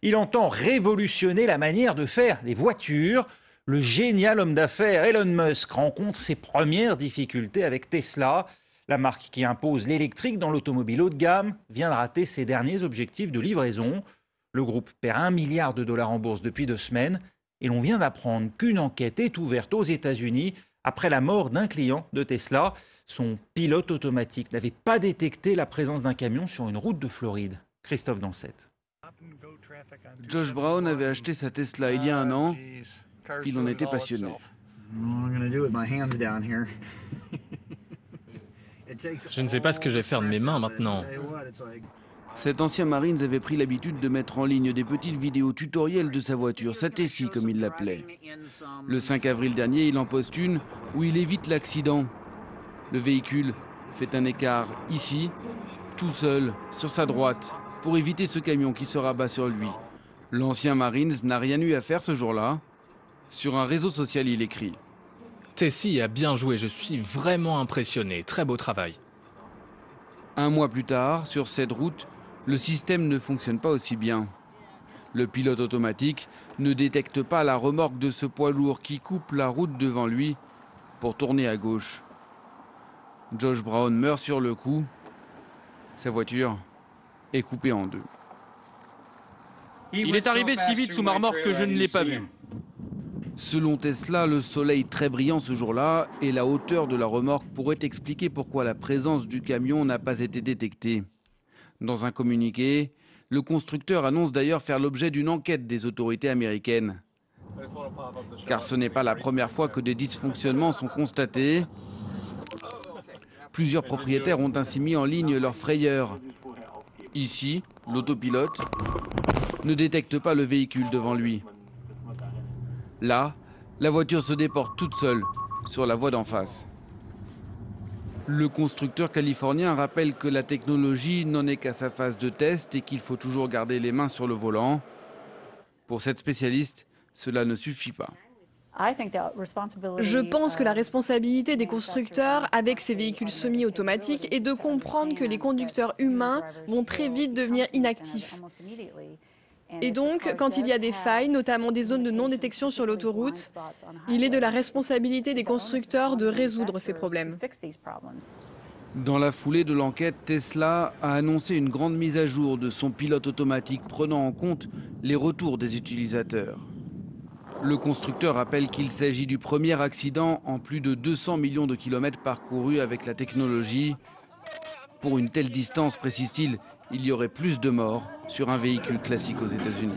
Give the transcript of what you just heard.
Il entend révolutionner la manière de faire des voitures. Le génial homme d'affaires Elon Musk rencontre ses premières difficultés avec Tesla. La marque qui impose l'électrique dans l'automobile haut de gamme vient de rater ses derniers objectifs de livraison. Le groupe perd 1 milliard de dollars en bourse depuis 2 semaines. Et l'on vient d'apprendre qu'une enquête est ouverte aux États-Unis après la mort d'un client de Tesla. Son pilote automatique n'avait pas détecté la présence d'un camion sur une route de Floride. Christophe Dansette. Josh Brown avait acheté sa Tesla il y a un an. Il en était passionné. Je ne sais pas ce que je vais faire de mes mains maintenant. Cet ancien Marines avait pris l'habitude de mettre en ligne des petites vidéos tutoriels de sa voiture, sa Tessie comme il l'appelait. Le 5 avril dernier, il en poste une où il évite l'accident. Le véhicule fait un écart ici, tout seul, sur sa droite, pour éviter ce camion qui se rabat sur lui. L'ancien Marines n'a rien eu à faire ce jour-là. Sur un réseau social, il écrit: Tessie a bien joué, je suis vraiment impressionné. Très beau travail. Un mois plus tard, sur cette route, le système ne fonctionne pas aussi bien. Le pilote automatique ne détecte pas la remorque de ce poids lourd qui coupe la route devant lui pour tourner à gauche. Josh Brown meurt sur le coup. Sa voiture est coupée en deux. Il est arrivé si vite sous ma remorque que je ne l'ai pas vu. Selon Tesla, le soleil très brillant ce jour-là et la hauteur de la remorque pourraient expliquer pourquoi la présence du camion n'a pas été détectée. Dans un communiqué, le constructeur annonce d'ailleurs faire l'objet d'une enquête des autorités américaines. Car ce n'est pas la première fois que des dysfonctionnements sont constatés. Plusieurs propriétaires ont ainsi mis en ligne leurs frayeurs. Ici, l'autopilote ne détecte pas le véhicule devant lui. Là, la voiture se déporte toute seule sur la voie d'en face. Le constructeur californien rappelle que la technologie n'en est qu'à sa phase de test et qu'il faut toujours garder les mains sur le volant. Pour cette spécialiste, cela ne suffit pas. Je pense que la responsabilité des constructeurs avec ces véhicules semi-automatiques est de comprendre que les conducteurs humains vont très vite devenir inactifs. Et donc, quand il y a des failles, notamment des zones de non-détection sur l'autoroute, il est de la responsabilité des constructeurs de résoudre ces problèmes. Dans la foulée de l'enquête, Tesla a annoncé une grande mise à jour de son pilote automatique prenant en compte les retours des utilisateurs. Le constructeur rappelle qu'il s'agit du premier accident en plus de 200 millions de kilomètres parcourus avec la technologie. Pour une telle distance, précise-t-il, il y aurait plus de morts sur un véhicule classique aux États-Unis.